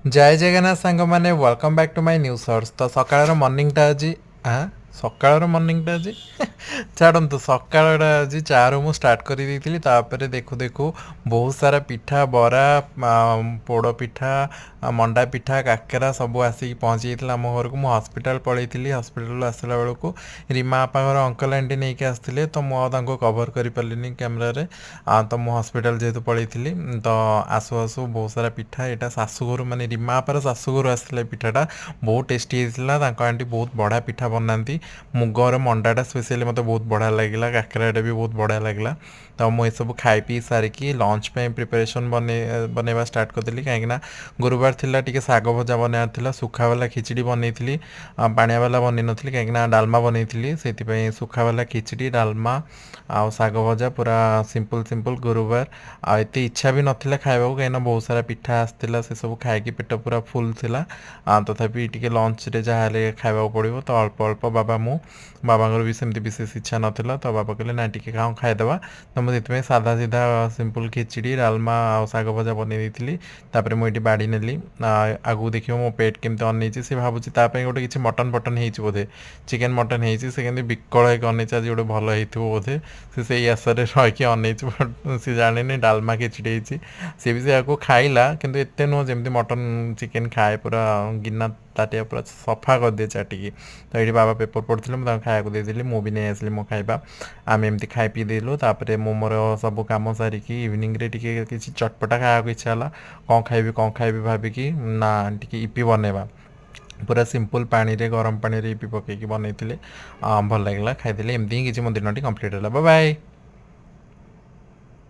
ଜୟ ଜଗନ୍ନାଥ ସାଙ୍ଗମାନେ welcome back to my new shorts. ତ ସକାଳର ମର୍ଣ୍ଣିଂଟା ଆଜି ସକାଳର ମର୍ଣ୍ଣିଂଟା ଆଜି ଛାଡ଼ନ୍ତୁ, ସକାଳଟା ଆଜି ଚା'ରୁ ମୁଁ ଷ୍ଟାର୍ଟ କରିଦେଇଥିଲି। ତାପରେ ଦେଖୁ ଦେଖୁ ବହୁତ ସାରା ପିଠା, ବରା, ପୋଡ଼ ପିଠା, ମଣ୍ଡା ପିଠା, କାକେରା ସବୁ ଆସିକି ପହଞ୍ଚି ଯାଇଥିଲା ଆମ ଘରକୁ। ମୁଁ ହସ୍ପିଟାଲ ପଳେଇଥିଲି। ହସ୍ପିଟାଲରୁ ଆସିଲା ବେଳକୁ ରିମା ବାପାଙ୍କର ଅଙ୍କଲ୍ ଆଣ୍ଟି ନେଇକି ଆସିଥିଲେ, ତ ମୁଁ ଆଉ ତାଙ୍କୁ କଭର୍ କରିପାରିଲିନି କ୍ୟାମେରାରେ। ତ ମୁଁ ହସ୍ପିଟାଲ ଯେହେତୁ ପଳେଇଥିଲି, ତ ଆସୁ ଆସୁ ବହୁତ ସାରା ପିଠା, ଏଇଟା ଶାଶୁଘରୁ ମାନେ ରିମା ବାପାର ଶାଶୁଘରୁ ଆସିଥିଲା ଏ ପିଠାଟା। ବହୁତ ଟେଷ୍ଟି ହେଇଥିଲା। ତାଙ୍କ ଆଣ୍ଟି ବହୁତ ବଢ଼ିଆ ପିଠା ବନାନ୍ତି। ମୁଗର ମଣ୍ଡାଟା ସ୍ପେଶିଆଲି ମୋତେ ବହୁତ ବଢ଼ିଆ ଲାଗିଲା। କାକେରାଟା ବି ବହୁତ ବଢ଼ିଆ ଲାଗିଲା। ତ ମୁଁ ଏସବୁ ଖାଇ ପିଇ ସାରିକି ଲଞ୍ଚ ପାଇଁ ପ୍ରିପାରେସନ୍ ବନେଇବା ଷ୍ଟାର୍ଟ କରିଦେଲି। କାହିଁକିନା ଗୁରୁବାର ଥିଲା, ଟିକେ ଶାଗ ଭଜା ବନେଇବାର ଥିଲା। ଶୁଖାବାଲା ଖିଚଡ଼ି ବନେଇଥିଲି, ପାଣିଆ ବାଲା ବନେଇ ନଥିଲି କାହିଁକିନା ଡାଲମା ବନେଇଥିଲି। ସେଥିପାଇଁ ଶୁଖାବାଲା ଖିଚଡ଼ି, ଡାଲମା ଆଉ ଶାଗ ଭଜା, ପୁରା ସିମ୍ପଲ୍ ଗୁରୁବାର। ଆଉ ଏତେ ଇଚ୍ଛା ବି ନଥିଲା ଖାଇବାକୁ, କାହିଁକିନା ବହୁତ ସାରା ପିଠା ଆସିଥିଲା। ସେସବୁ ଖାଇକି ପେଟ ପୁରା ଫୁଲ୍ ଥିଲା। ତଥାପି ଟିକେ ଲଞ୍ଚରେ ଯାହା ହେଲେ ଖାଇବାକୁ ପଡ଼ିବ, ତ ଅଳ୍ପ ଅଳ୍ପ ବାବାଙ୍କର ବି ସେମିତି ବିଶେଷ ଇଚ୍ଛା ନଥିଲା। ତ ବାବା କହିଲେ ନା ଟିକେ ଖାଇଦେବା। ତ ମୁଁ ସେଥିପାଇଁ ସାଧା ସିଧା ସିମ୍ପଲ୍ ଖିଚଡ଼ି, ଡାଲମା ଆଉ ଶାଗ ଭଜା ବନେଇ ଦେଇଥିଲି। ତାପରେ ମୁଁ ଏଇଠି ବାଢ଼ି ନେଲି। ଆଗକୁ ଦେଖିବ ମୋ ପେଟ୍ କେମିତି ଅନେଇଛି। ସେ ଭାବୁଛି ତା ପାଇଁ ଗୋଟେ କିଛି ମଟନ୍ ହେଇଛି ବୋଧେ, ଚିକେନ୍ ମଟନ୍ ହେଇଛି। ସେ କେମିତି ବିକଳ ହେଇକି ଅନେଇଛି, ଆଜି ଗୋଟେ ଭଲ ହେଇଥିବ ବୋଧେ। ସେ ସେଇ ଆଶାରେ ରହିକି ଅନେଇଛି, ବଟ୍ ସେ ଜାଣିନି ଡାଲମା ଖିଚଡ଼ି ହେଇଛି। ସେ ବି ସେୟାକୁ ଖାଇଲା, କିନ୍ତୁ ଏତେ ନୁହଁ ଯେମିତି ମଟନ୍ ଚିକେନ୍ ଖାଏ। ପୁରା ଗିନା ତାଟିଆ ପୁରା ସଫା କରିଦିଏ ଚାଟିକି। ତ ଏଇଠି ବାବା ପେପର୍ ପଢ଼ୁଥିଲେ, ମୁଁ ତାଙ୍କୁ ଖାଇବାକୁ ଦେଇଦେଲି। ମୁଁ ବି ନେଇ ଆସିଲି ମୋ ଖାଇବା। ଆମେ ଏମିତି ଖାଇ ପିଇ ଦେଲୁ। ତାପରେ ମୁଁ ମୋର ସବୁ କାମ ସାରିକି ଇଭିନିଂରେ ଟିକେ କିଛି ଚଟପଟା ଖାଇବାକୁ ଇଚ୍ଛା ହେଲା। କ'ଣ ଖାଇବି ଭାବିକି ନା ଟିକେ ଇପି ବନେଇବା। ପୁରା ସିମ୍ପଲ୍ ପାଣିରେ, ଗରମ ପାଣିରେ ଇପି ପକେଇକି ବନେଇଥିଲେ। ଭଲ ଲାଗିଲା, ଖାଇଦେଲି। ଏମିତି ହିଁ କିଛି ମୋ ଦିନଟି କମ୍ପ୍ଲିଟ୍ ହେଲା। Bye bye.